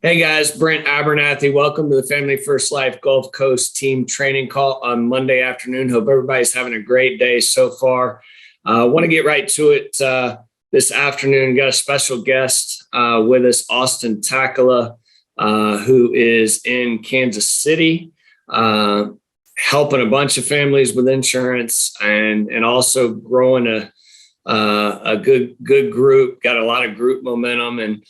Hey guys, Brent Abernathy. Welcome to the Family First Life Gulf Coast team training call on Monday afternoon. Hope everybody's having a great day so far. I want to get right to it this afternoon. Got a special guest with us, Austin Takala, who is in Kansas City, helping a bunch of families with insurance and also growing a good group. Got a lot of group momentum and.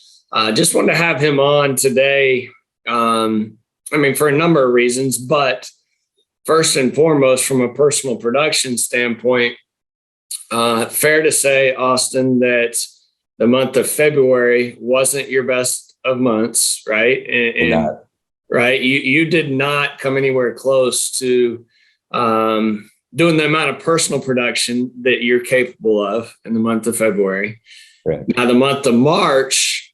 Just wanted to have him on today. For a number of reasons, but first and foremost, from a personal production standpoint, fair to say, Austin, that the month of February wasn't your best of months, right? And right, you did not come anywhere close to doing the amount of personal production that you're capable of in the month of February. Right. Now, the month of March,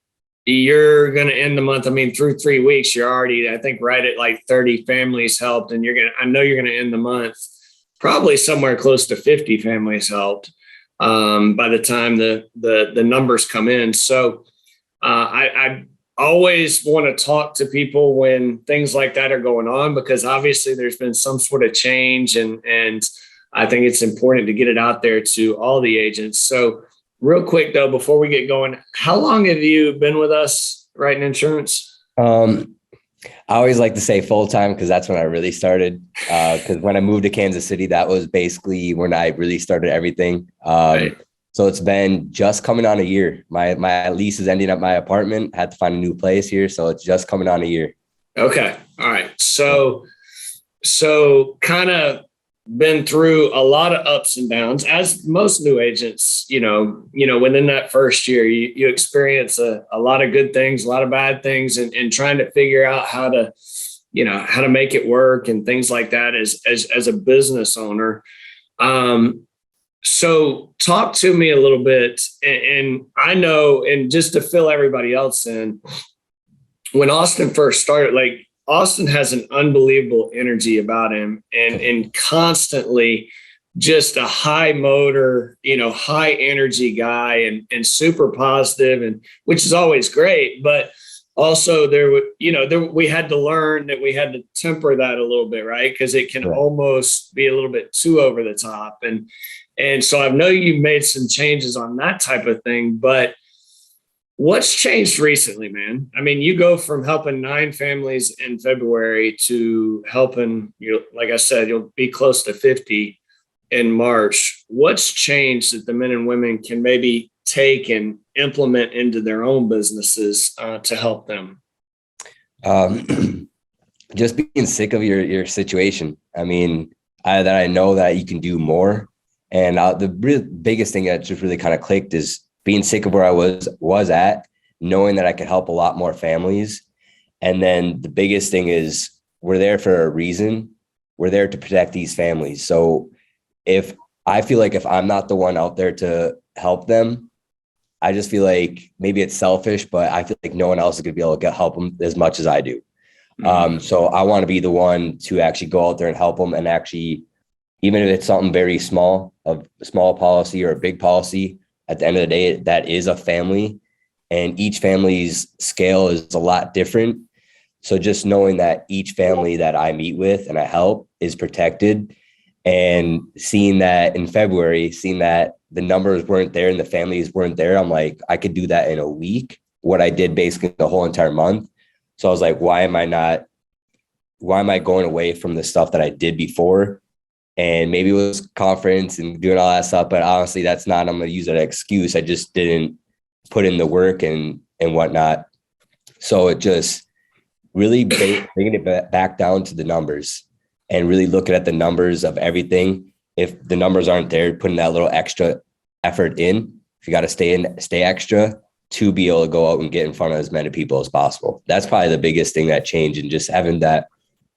you're going to end the month. Through 3 weeks, you're already, I think, right at like 30 families helped. And I know you're going to end the month probably somewhere close to 50 families helped by the time the numbers come in. So I always want to talk to people when things like that are going on, because obviously there's been some sort of change. And I think it's important to get it out there to all the agents. So real quick, though, before we get going, how long have you been with us writing insurance? I always like to say full-time because that's when I really started. Because when I moved to Kansas City, that was basically when I really started everything. Right. So it's been just coming on a year. My lease is ending at my apartment. Had to find a new place here. So it's just coming on a year. Okay. All right. So kind of been through a lot of ups and downs, as most new agents, within that first year, you experience a lot of good things, a lot of bad things, and trying to figure out how to make it work and things like that as a business owner. So talk to me a little bit. And I know, and just to fill everybody else in, when Austin first started, Austin has an unbelievable energy about him and constantly just a high motor, high energy guy and super positive, and which is always great. But also we had to learn that we had to temper that a little bit, right? Because it can almost be a little bit too over the top. And so I know you've made some changes on that type of thing, but what's changed recently, man? You go from helping 9 families in February to helping, like I said, you'll be close to 50 in March. What's changed that the men and women can maybe take and implement into their own businesses to help them? Just being sick of your situation. I know that you can do more. And the biggest thing that just really kind of clicked is being sick of where I was at, knowing that I could help a lot more families. And then the biggest thing is we're there for a reason. We're there to protect these families. So if I'm not the one out there to help them, I just feel like maybe it's selfish, but I feel like no one else is going to be able to help them as much as I do. Mm-hmm. So I want to be the one to actually go out there and help them. And actually, even if it's something very small, a small policy or a big policy, at the end of the day, that is a family, and each family's scale is a lot different. So just knowing that each family that I meet with and I help is protected, and seeing that in February, seeing that the numbers weren't there and the families weren't there, I'm like, I could do that in a week, what I did basically the whole entire month. So I was like, why am I going away from the stuff that I did before? And maybe it was conference and doing all that stuff, but honestly, I'm going to use that excuse. I just didn't put in the work and whatnot. So it just really bringing it back down to the numbers and really looking at the numbers of everything. If the numbers aren't there, putting that little extra effort in. If you got to stay extra to be able to go out and get in front of as many people as possible. That's probably the biggest thing that changed, and just having that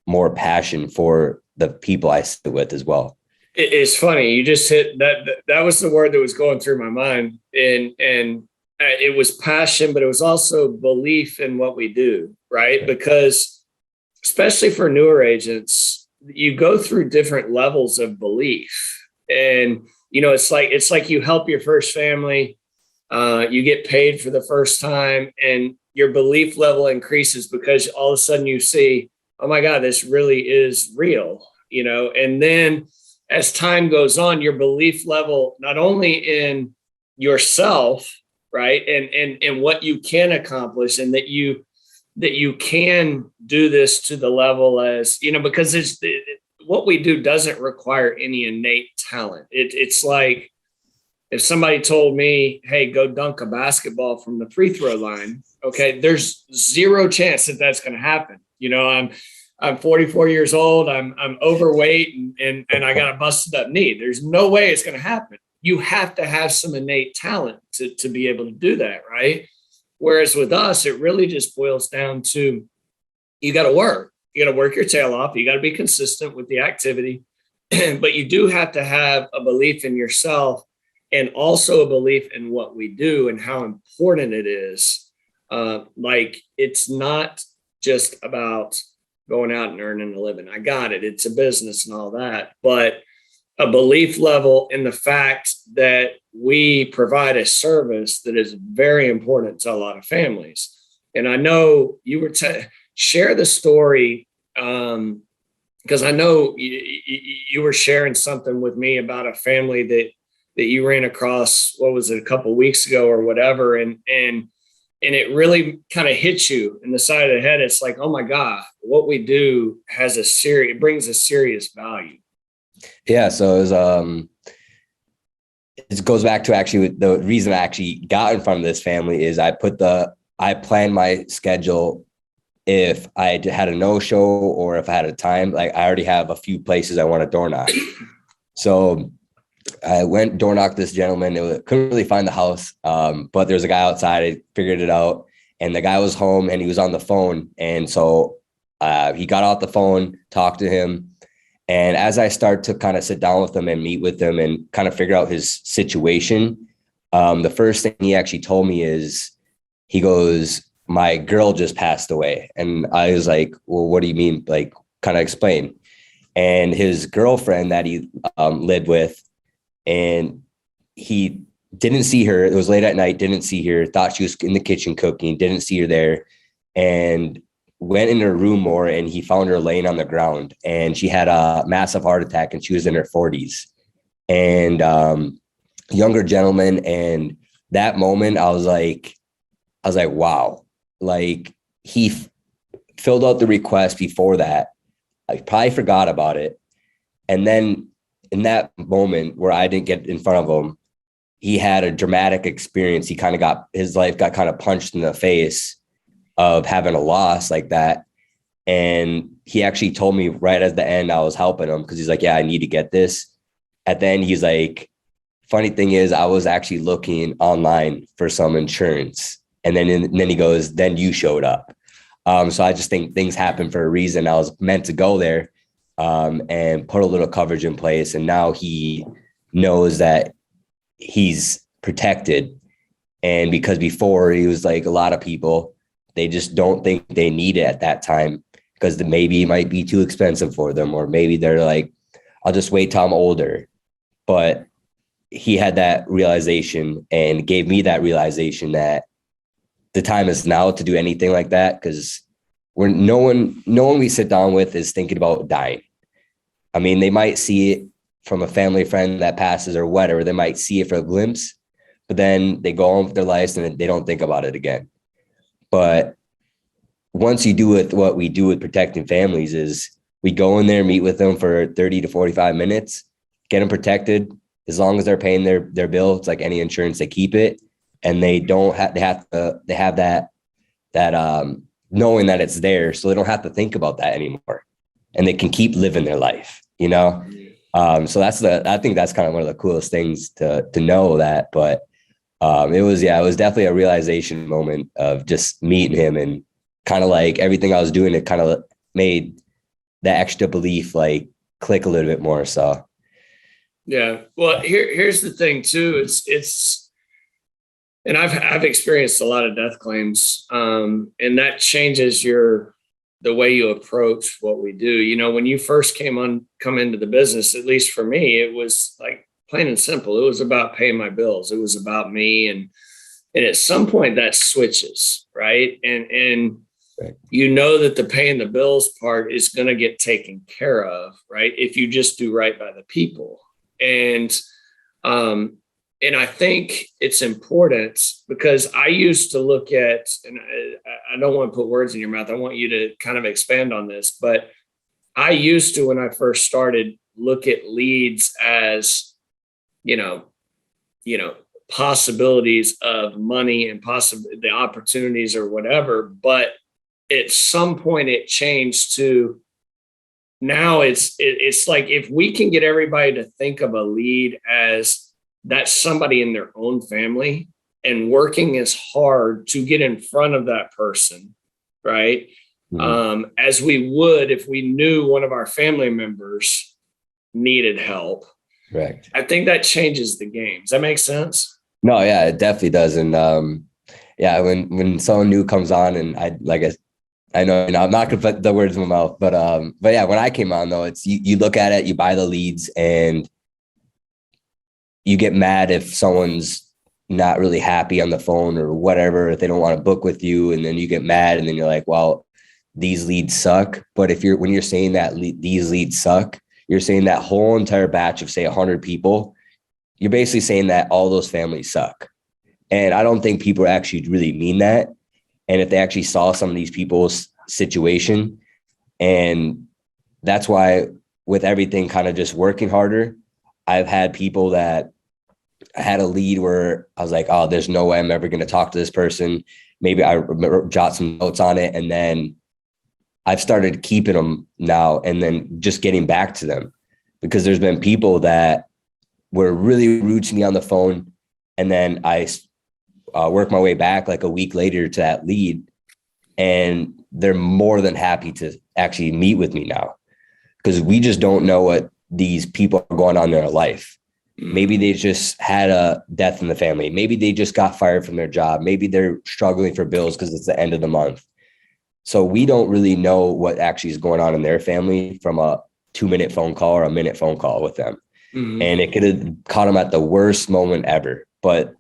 more passion for the people I sit with as well. It's funny. You just hit that. That was the word that was going through my mind. And it was passion, but it was also belief in what we do, right? Because especially for newer agents, you go through different levels of belief. And, it's like you help your first family, you get paid for the first time, and your belief level increases because all of a sudden you see, oh my God, this really is real, and then as time goes on, your belief level, not only in yourself, right. And what you can accomplish, and that you can do this to the level as, because what we do doesn't require any innate talent. It's like if somebody told me, hey, go dunk a basketball from the free throw line. Okay. There's zero chance that that's going to happen. I'm 44 years old. I'm overweight and I got a busted up knee. There's no way it's going to happen. You have to have some innate talent to be able to do that. Right. Whereas with us, it really just boils down to, you got to work. You got to work your tail off. You got to be consistent with the activity, but you do have to have a belief in yourself and also a belief in what we do and how important it is. Like it's not just about going out and earning a living. I got it. It's a business and all that, but a belief level in the fact that we provide a service that is very important to a lot of families. And I know you were share the story because I know you were sharing something with me about a family that you ran across, what was it, a couple of weeks ago or whatever. And it really kind of hits you in the side of the head. It's like, oh my God, what we do has it brings a serious value. Yeah. So it goes back to actually the reason I actually got in front of this family is I planned my schedule. If I had a no-show or if I had a time, like I already have a few places I want to door knock. So I went door knocked this gentleman. Couldn't really find the house, but there's a guy outside. I figured it out, and the guy was home and he was on the phone. And so he got off the phone, talked to him, and as I start to kind of sit down with him and meet with him and kind of figure out his situation, the first thing he actually told me is, he goes, my girl just passed away. And I was like, well, what do you mean? Like, kind of explain. And his girlfriend that he lived with, and he didn't see her. It was late at night, didn't see her, thought she was in the kitchen cooking, didn't see her there, and went in her room more, and he found her laying on the ground, and she had a massive heart attack, and she was in her 40s. And younger gentleman. And that moment, I was like, wow. Like he filled out the request before that. I probably forgot about it. And then in that moment where I didn't get in front of him, he had a dramatic experience. His life got kind of punched in the face of having a loss like that. And he actually told me right at the end, I was helping him because he's like, yeah, I need to get this. At the end, he's like, funny thing is, I was actually looking online for some insurance. And then he goes, then you showed up. So I just think things happen for a reason. I was meant to go there and put a little coverage in place. And now he knows that he's protected. And because before he was like a lot of people, they just don't think they need it at that time because maybe it might be too expensive for them. Or maybe they're like, I'll just wait till I'm older. But he had that realization and gave me that realization that the time is now to do anything like that, because no one we sit down with is thinking about dying. I mean, they might see it from a family friend that passes or whatever. They might see it for a glimpse, but then they go on with their lives and they don't think about it again. But once you do with what we do with protecting families is we go in there, meet with them for 30 to 45 minutes, get them protected. As long as they're paying their bill, it's like any insurance, they keep it. And they have that knowing that it's there. So they don't have to think about that anymore and they can keep living their life, you know? So I think that's kind of one of the coolest things to know that, but it was definitely a realization moment of just meeting him and kind of like everything I was doing, it kind of made that extra belief like click a little bit more. So. Yeah. Well, here's the thing too. It's, and I've experienced a lot of death claims, and that changes the way you approach what we do. You know, when you first come into the business, at least for me, it was like plain and simple. It was about paying my bills. It was about me And at some point that switches, right? And Right. you know that the paying the bills part is going to get taken care of, right? If you just do right by the people. And I think it's important because I used to look at, and I don't want to put words in your mouth. I want you to kind of expand on this, but I used to, when I first started, look at leads as, you know, possibilities of money and the opportunities or whatever. But at some point it changed to now it's like, if we can get everybody to think of a lead as that's somebody in their own family and working as hard to get in front of that person, right? As we would if we knew one of our family members needed help. Right. I think that changes the game. Does that make sense? No, yeah, it definitely does. And yeah, when someone new comes on, and I know, I'm not gonna put the words in my mouth, but yeah, when I came on though, it's you look at it, you buy the leads, and you get mad if someone's not really happy on the phone or whatever, if they don't want to book with you, and then you get mad, and then you're like, well, these leads suck. But when you're saying that these leads suck, you're saying that whole entire batch of, say, 100 people, you're basically saying that all those families suck. And I don't think people actually really mean that. And if they actually saw some of these people's situation, and that's why with everything kind of just working harder, I've had people that I had a lead where I was like, oh, there's no way I'm ever going to talk to this person. Maybe I jot some notes on it, and then I've started keeping them now and then just getting back to them, because there's been people that were really rude to me on the phone. And then I work my way back like a week later to that lead, and they're more than happy to actually meet with me now, because we just don't know what these people are going on in their life. Maybe they just had a death in the family. Maybe they just got fired from their job. Maybe they're struggling for bills because it's the end of the month. So we don't really know what actually is going on in their family from a 2-minute phone call or a minute phone call with them. Mm-hmm. And it could have caught them at the worst moment ever. But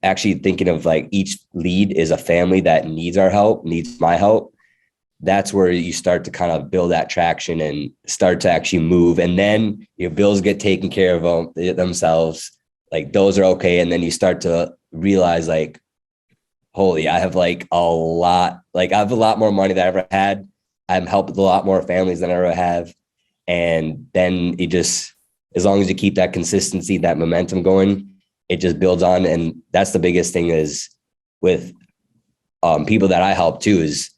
actually thinking of like each lead is a family that needs our help, needs my help. That's where you start to kind of build that traction and start to actually move. And then your bills get taken care of themselves. Like those are okay. And then you start to realize like, holy, I have like a lot more money than I ever had. I'm helping a lot more families than I ever have. And then it just, as long as you keep that consistency, that momentum going, it just builds on. And that's the biggest thing is with people that I help too, is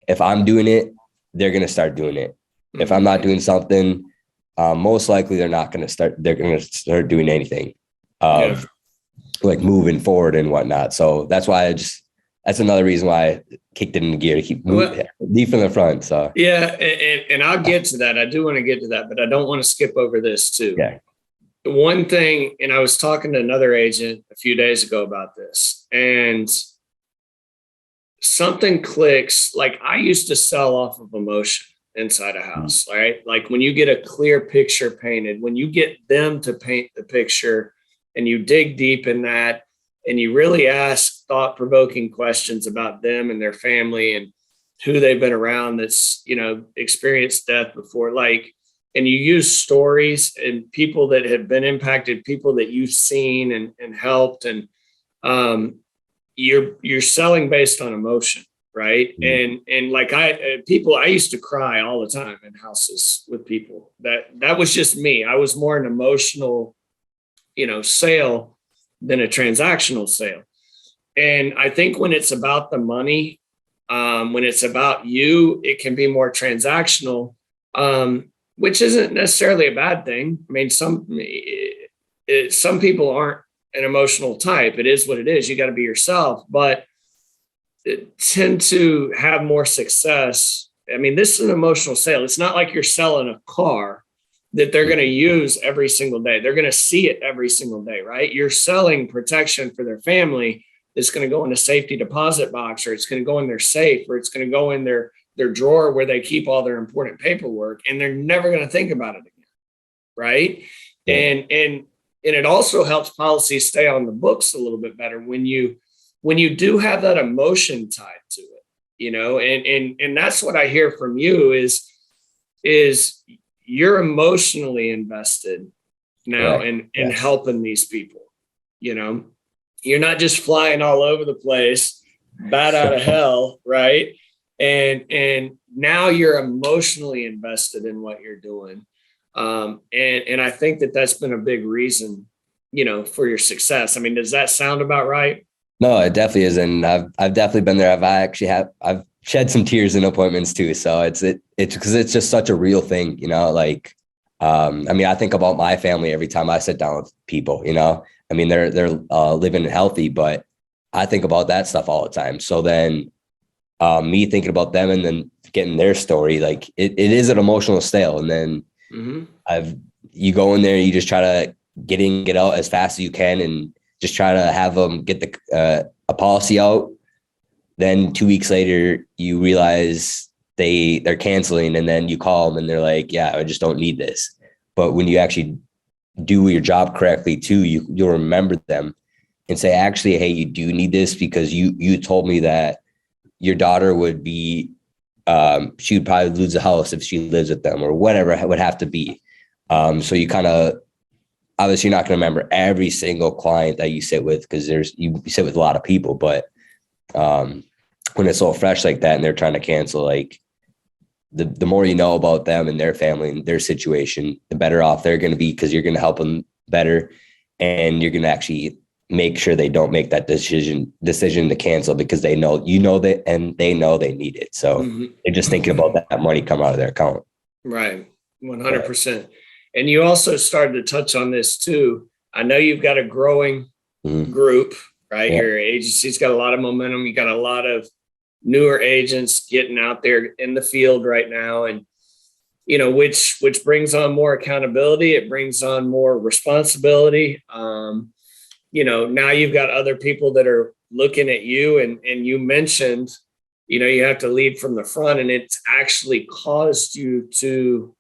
if I'm doing it, they're going to start doing it. If I'm not doing something, most likely they're going to start doing anything. Like moving forward and whatnot. So that's why that's another reason why I kicked it into gear to keep moving deep in the front. So yeah. And I'll get to that. I do want to get to that, but I don't want to skip over this too. Yeah. One thing, and I was talking to another agent a few days ago about this, and something clicks. Like I used to sell off of emotion inside a house, right? Like when you get a clear picture painted, when you get them to paint the picture, and you dig deep in that, and you really ask thought-provoking questions about them and their family and who they've been around that's, experienced death before, like, and you use stories and people that have been impacted, people that you've seen and helped, and you're selling based on emotion, right? Mm-hmm. And like I used to cry all the time in houses with people. That was just me. I was more an emotional sale than a transactional sale. And I think when it's about the money, when it's about you, it can be more transactional, which isn't necessarily a bad thing. I mean, some people aren't an emotional type. It is what it is. You got to be yourself, but tend to have more success. I mean, this is an emotional sale. It's not like you're selling a car that they're going to use every single day. They're going to see it every single day, right? You're selling protection for their family that's going to go in a safety deposit box, or it's going to go in their safe, or it's going to go in their drawer where they keep all their important paperwork, and they're never going to think about it again, right? Yeah. it also helps policies stay on the books a little bit better when you do have that emotion tied to it, and that's what I hear from you is you're emotionally invested now in Yes. helping these people. You're not just flying all over the place, bat out of hell, right? And now you're emotionally invested in what you're doing. And I think that's been a big reason, for your success. I mean, does that sound about right? No, it definitely is. And I've definitely been there. I've shed some tears in appointments too. So it's because it's just such a real thing, like, I mean, I think about my family every time I sit down with people, I mean, they're living healthy, but I think about that stuff all the time. So then me thinking about them and then getting their story, like it is an emotional sale. And then you go in there, you just try to get in, get out as fast as you can, and just try to have them get a policy out. Then 2 weeks later, you realize they're canceling, and then you call them and they're like, yeah, I just don't need this. But when you actually do your job correctly too, you'll remember them and say, actually, hey, you do need this because you told me that your daughter would be, she would probably lose a house if she lives with them or whatever it would have to be. So you kind of, obviously you're not going to remember every single client that you sit with because you sit with a lot of people, but when it's all fresh like that and they're trying to cancel, like the more you know about them and their family and their situation, the better off they're going to be because you're going to help them better, and you're going to actually make sure they don't make that decision to cancel because they know that, and they know they need it. So they're just thinking about that money come out of their account. Right. 100%. And you also started to touch on this too. I know you've got a growing group, right? Yeah. Your agency's got a lot of momentum. You got a lot of newer agents getting out there in the field right now. And, which brings on more accountability. It brings on more responsibility. Now you've got other people that are looking at you, and you mentioned, you have to lead from the front, and it's actually caused you to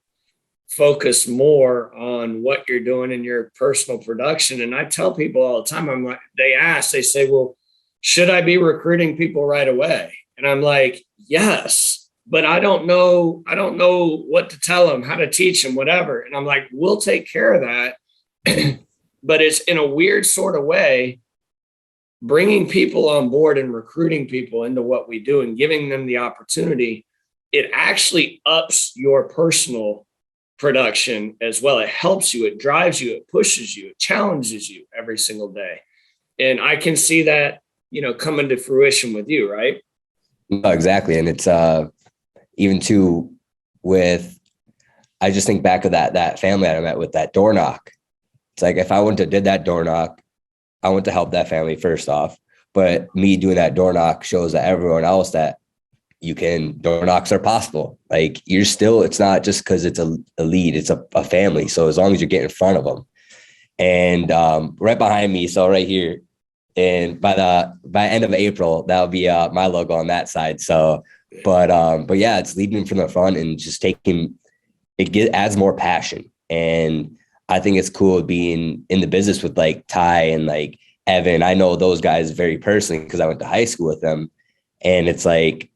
focus more on what you're doing in your personal production. And I tell people all the time, they say, well, should I be recruiting people right away? And I'm like, yes, but I don't know what to tell them, how to teach them, whatever. And I'm like, we'll take care of that. But it's in a weird sort of way, bringing people on board and recruiting people into what we do and giving them the opportunity. It actually ups your personal production as well. It helps you, it drives you, it pushes you, it challenges you every single day. And I can see that, coming to fruition with you, right? No, exactly. And it's even too with, I just think back of that family that I met with that door knock. It's like, if I wouldn't have did that door knock, I want to help that family first off. But me doing that door knock shows that everyone else that door knocks are possible. Like it's not just because it's a lead, it's a family. So as long as you get in front of them, and right behind me, so right here, and by end of April, that'll be my logo on that side. So, but yeah, it's leading from the front and just adds more passion. And I think it's cool being in the business with like Ty and like Evan. I know those guys very personally because I went to high school with them, and it's like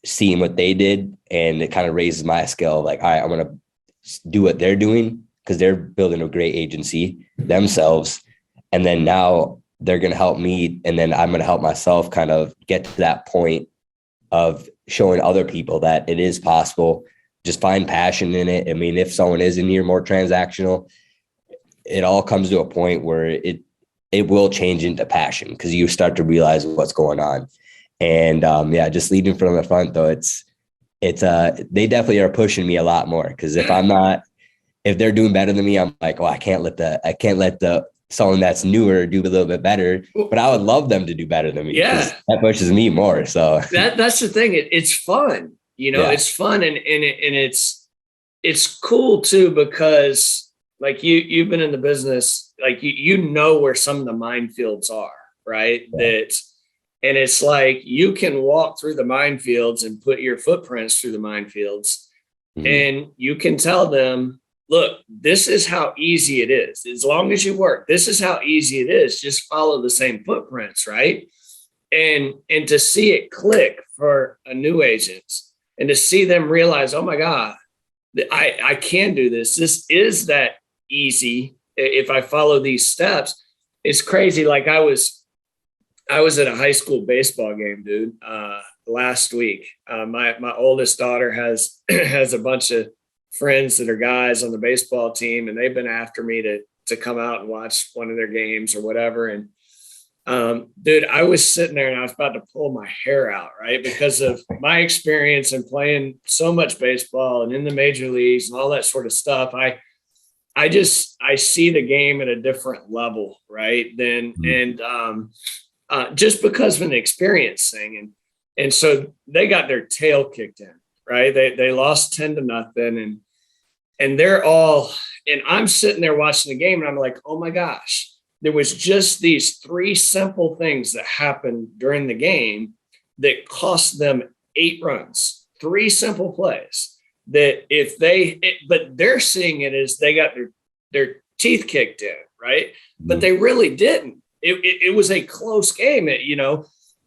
seeing what they did, and it kind of raises my skill. Like, all right, I'm going to do what they're doing because they're building a great agency themselves. And then now they're going to help me. And then I'm going to help myself kind of get to that point of showing other people that it is possible. Just find passion in it. I mean, if someone is in here more transactional, it all comes to a point where it will change into passion because you start to realize what's going on. And just leading from the front though, they definitely are pushing me a lot more because if they're doing better than me, I'm like, well, I can't let the someone that's newer do a little bit better, but I would love them to do better than me. Yeah, that pushes me more. So that's the thing. It's fun, It's fun and it's cool too because like you've been in the business, like you know where some of the minefields are, right? Yeah. And it's like you can walk through the minefields and put your footprints through the minefields, and you can tell them, look, this is how easy it is. As long as you work, this is how easy it is. Just follow the same footprints, right? And to see it click for a new agents and to see them realize, oh my God, I can do this. This is that easy if I follow these steps. It's crazy. Like I was at a high school baseball game, dude, last week. My oldest daughter has has a bunch of friends that are guys on the baseball team, and they've been after me to come out and watch one of their games or whatever. And dude, I was sitting there and I was about to pull my hair out, right? Because of my experience in playing so much baseball and in the major leagues and all that sort of stuff. I see the game at a different level, right? Just because of an experience thing. And so they got their tail kicked in, right? They lost 10-0 and they're all, and I'm sitting there watching the game and I'm like, oh my gosh, there was just these 3 simple things that happened during the game that cost them 8 runs, 3 simple plays that but they're seeing it as they got their teeth kicked in, right? But they really didn't. It was a close game,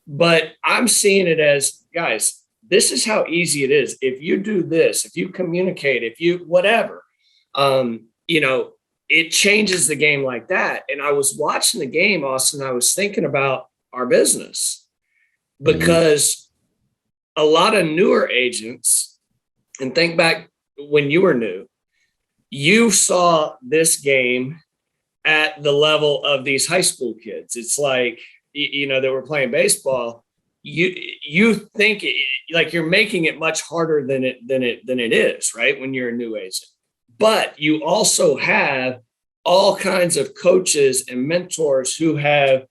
but I'm seeing it as, guys, this is how easy it is. If you do this, if you communicate, if you, whatever, it changes the game like that. And I was watching the game, Austin, I was thinking about our business because a lot of newer agents, and think back when you were new, you saw this game at the level of these high school kids. It's like, that were playing baseball. You think like you're making it much harder than it is, right? When you're a new agent. But you also have all kinds of coaches and mentors who have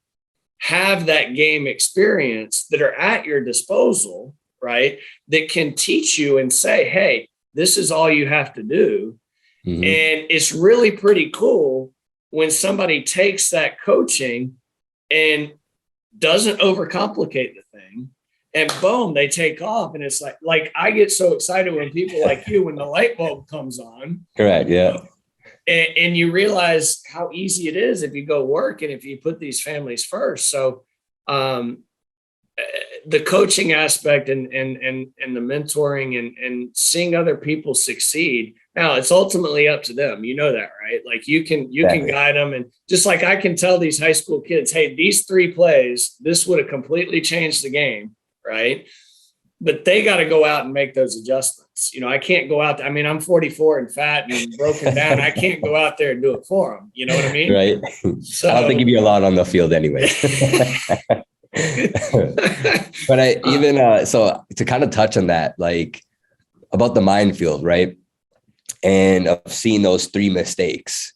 that game experience that are at your disposal, right? That can teach you and say, hey, this is all you have to do. And it's really pretty cool when somebody takes that coaching and doesn't overcomplicate the thing, and boom, they take off. And it's like I get so excited when people like you, when the light bulb comes on. Correct. Yeah. And you realize how easy it is if you go work and if you put these families first. So the coaching aspect and the mentoring and seeing other people succeed. Now it's ultimately up to them. You know that, right? Like you can guide them. And just like I can tell these high school kids, hey, these 3 plays, this would have completely changed the game. Right. But they got to go out and make those adjustments. I can't go out. I'm 44 and fat and broken down. I can't go out there and do it for them. You know what I mean? Right. So, I don't think you'd be allowed on the field anyway. But so to kind of touch on that, like about the minefield, right? And of seeing those 3 mistakes.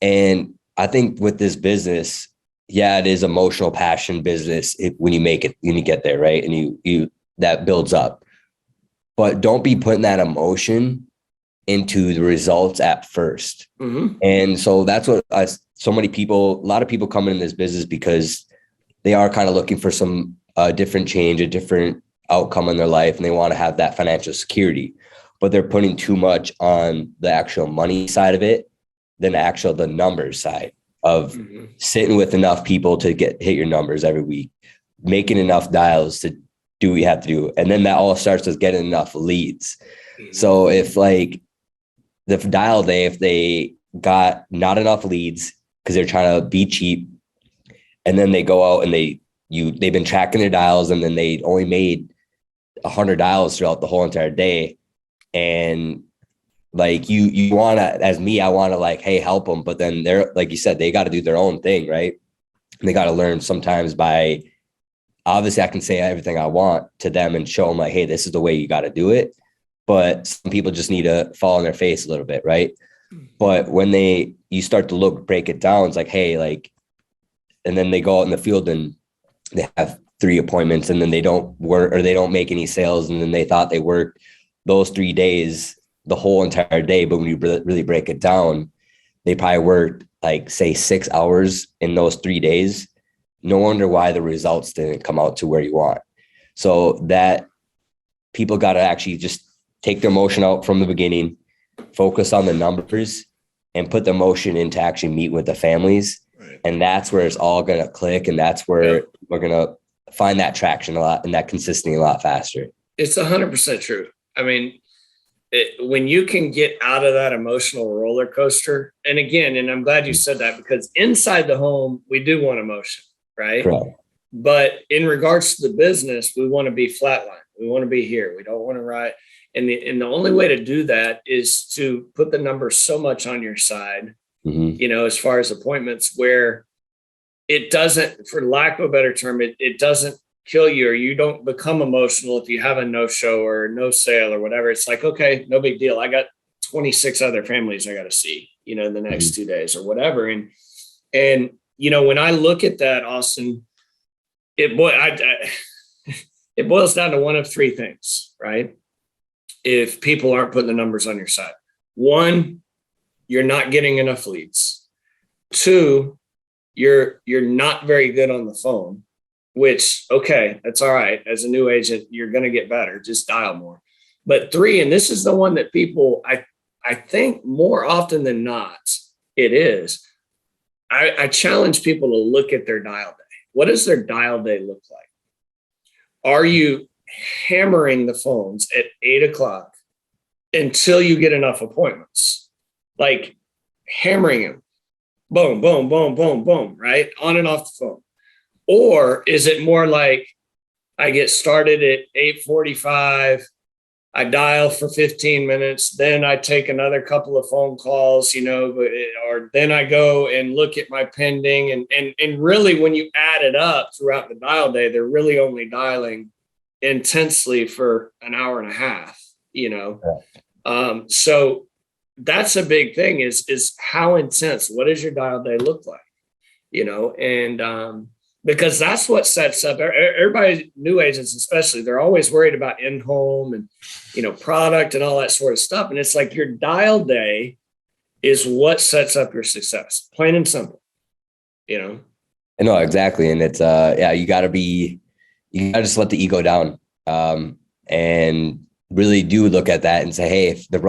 And I think with this business, yeah, it is emotional passion business when you make it, when you get there, right? And you that builds up. But don't be putting that emotion into the results at first. And so that's what a lot of people come in this business because they are kind of looking for some different change, a different outcome in their life, and they want to have that financial security. But they're putting too much on the actual money side of it than the numbers side of sitting with enough people to hit your numbers every week, making enough dials to do what you have to do. And then that all starts with getting enough leads. So if like the dial day, if they got not enough leads because they're trying to be cheap, and then they go out and they've been tracking their dials, and then they only made 100 dials throughout the whole entire day. And like you want to, as me, I want to like, hey, help them. But then they're, like you said, they got to do their own thing, right? And they got to learn sometimes by, obviously I can say everything I want to them and show them like, hey, this is the way you got to do it. But some people just need to fall on their face a little bit, right? But when you start to break it down, it's like, hey, like, and then they go out in the field and they have 3 appointments, and then they don't work or they don't make any sales. And then they thought they worked those 3 days, the whole entire day. But when you really break it down, they probably worked like, say, 6 hours in those 3 days. No wonder why the results didn't come out to where you want. So that people got to actually just take their emotion out from the beginning, focus on the numbers and put the motion in to actually meet with the families. Right. And that's where it's all going to click. And that's where we're going to find that traction a lot and that consistency a lot faster. It's 100% true. I mean, when you can get out of that emotional roller coaster, and again, and I'm glad you said that, because inside the home, we do want emotion, right? Correct. But in regards to the business, we want to be flatline. We want to be here. We don't want to ride. And the only way to do that is to put the numbers so much on your side, as far as appointments, where it doesn't, for lack of a better term, it doesn't kill you, or you don't become emotional if you have a no-show or no sale or whatever. It's like, okay, no big deal. I got 26 other families I got to see, the next 2 days or whatever. And when I look at that, Austin, it boils down to one of three things, right? If people aren't putting the numbers on your side. One, you're not getting enough leads. Two, you're not very good on the phone, which, okay, that's all right. As a new agent, you're going to get better. Just dial more. But three, and this is the one that people, I think more often than not, it is, I challenge people to look at their dial day. What does their dial day look like? Are you hammering the phones at 8:00 until you get enough appointments? Like hammering them, boom, boom, boom, boom, boom, right? On and off the phone. Or is it more like I get started at 8:45, I dial for 15 minutes, then I take another couple of phone calls, or then I go and look at my pending. And really, when you add it up throughout the dial day, they're really only dialing intensely for an hour and a half, So that's a big thing is how intense, what does your dial day look like? Because that's what sets up everybody, new agents especially, they're always worried about in-home and, product and all that sort of stuff. And it's like your dial day is what sets up your success, plain and simple, No, exactly. And it's, you gotta just let the ego down, and really do look at that and say, hey, if the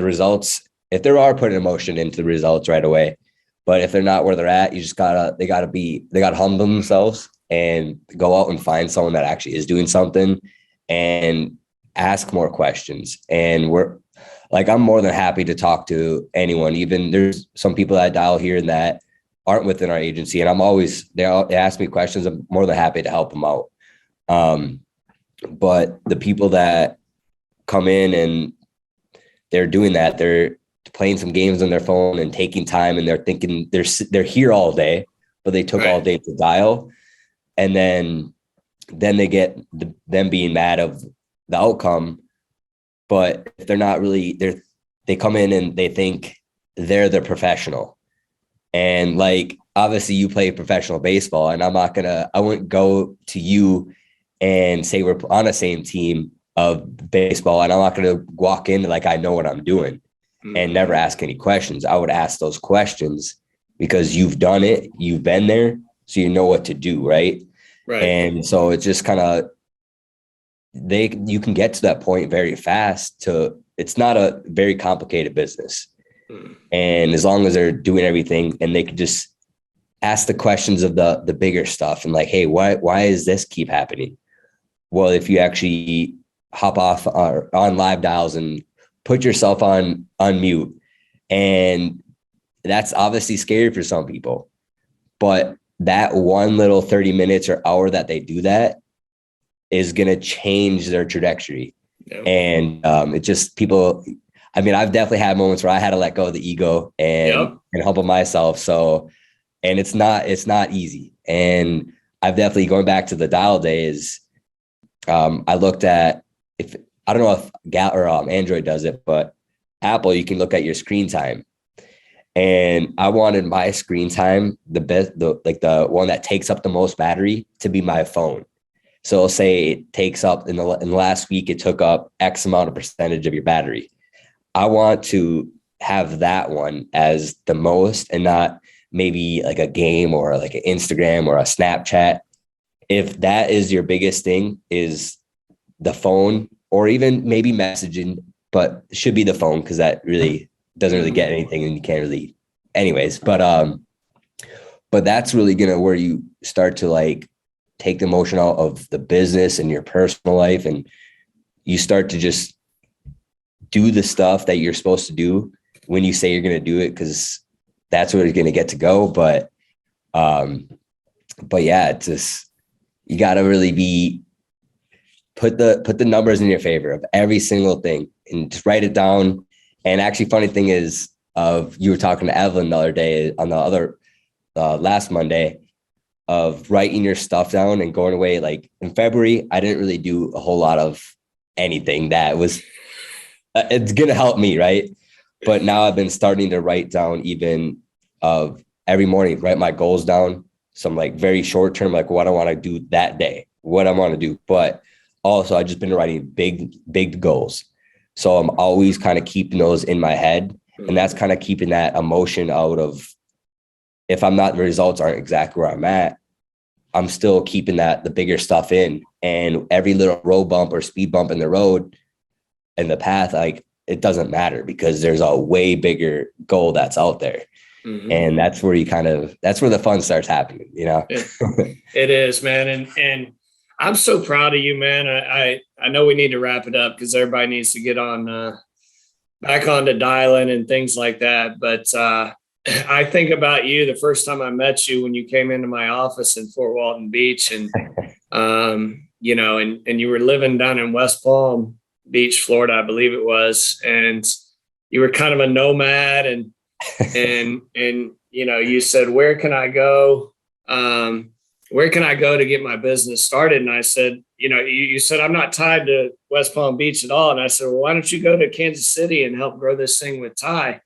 results, if there are putting emotion into the results right away, but if they're not where they're at, they gotta humble themselves and go out and find someone that actually is doing something and ask more questions. And I'm more than happy to talk to anyone. Even there's some people that dial here that aren't within our agency, and they ask me questions. I'm more than happy to help them out. But the people that come in and they're doing that, they're playing some games on their phone and taking time, and they're thinking they're here all day, but they took all day to dial. And then they get them being mad of the outcome. But if they're not really, they come in and they think they're the professional. And obviously you play professional baseball, and I wouldn't go to you and say we're on the same team of baseball, and I'm not going to walk in like I know what I'm doing and never ask any questions. I would ask those questions because you've done it, you've been there, so you know what to do, right? Right. And so it's just kind of, you can get to that point very fast. It's not a very complicated business. And as long as they're doing everything and they can just ask the questions of the bigger stuff and hey, why does this keep happening? Well, if you actually hop off on live dials and put yourself on mute, and that's obviously scary for some people, but that one little 30 minutes or hour that they do that is going to change their trajectory. Yep. And it just people, I've definitely had moments where I had to let go of the ego and humble myself. So, and it's not easy. And I've definitely, going back to the dial days, I looked at, I don't know if Android does it, but Apple, you can look at your screen time. And I wanted my screen time, the one that takes up the most battery, to be my phone. So it'll say it takes up in the last week, it took up X amount of percentage of your battery. I want to have that one as the most, and not maybe a game or an Instagram or a Snapchat. If that is your biggest thing, is the phone, or even maybe messaging but it should be the phone because that really doesn't really get anything and you can't really anyways. But that's really gonna where you start to like take the emotion out of the business and your personal life, and you start to just do the stuff that you're supposed to do when you say you're gonna do it, because that's where it's gonna get to go. But yeah, it's just you gotta really put the numbers in your favor of every single thing and just write it down. And actually, funny thing is, you were talking to Evelyn the other day on the other last Monday of writing your stuff down and going away. Like in February, I didn't really do a whole lot of anything that was, it's going to help me. Right. But now I've been starting to write down even of every morning, write my goals down. Some like very short term, like what I want to do that day, what I want to do. But also I've just been writing big goals. So I'm always kind of keeping those in my head. And that's kind of keeping that emotion out of, if I'm not, the results aren't exactly where I'm at, I'm still keeping the bigger stuff in. And every little road bump or speed bump in the road and the path, like it doesn't matter because there's a way bigger goal that's out there. Mm-hmm. And that's where that's where the fun starts happening, you know? It is, man. And I'm so proud of you, man. I know we need to wrap it up because everybody needs to get on back onto dialing and things like that. But I think about you the first time I met you when you came into my office in Fort Walton Beach, and you know, and you were living down in West Palm Beach, Florida, I believe it was, and you were kind of a nomad, and you know, you said, where can I go? Where can I go to get my business started? And I said, you know, you said, I'm not tied to West Palm Beach at all. And I said, well, why don't you go to Kansas City and help grow this thing with Ty?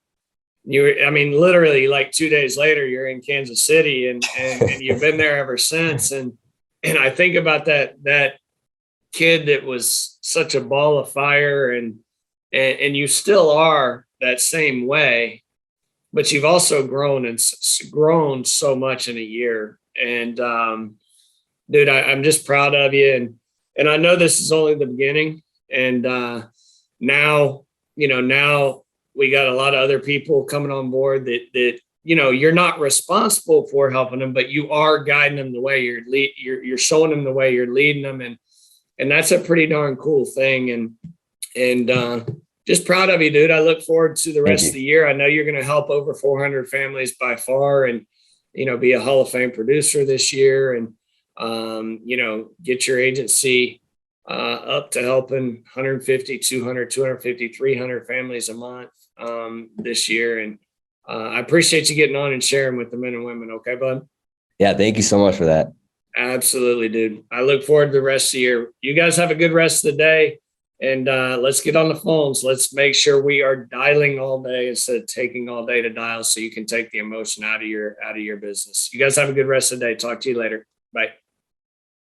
I mean, literally like 2 days later, you're in Kansas City and you've been there ever since. And I think about that kid that was such a ball of fire, and you still are that same way, but you've also grown so much in a year. And dude, I'm just proud of you. And I know this is only the beginning. And now we got a lot of other people coming on board that you know, you're not responsible for helping them, but you are guiding them the way you're showing them the way you're leading them. And that's a pretty darn cool thing. And just proud of you, dude. I look forward to the rest of the year. I know you're going to help over 400 families by far, and, you know, be a Hall of Fame producer this year, and, you know, get your agency up to helping 150, 200, 250, 300 families a month this year. And I appreciate you getting on and sharing with the men and women. Okay, bud? Yeah, thank you so much for that. Absolutely, dude. I look forward to the rest of the year. You guys have a good rest of the day. And let's get on the phones. Let's make sure we are dialing all day instead of taking all day to dial, so you can take the emotion out of your business. You guys have a good rest of the day. Talk to you later. Bye.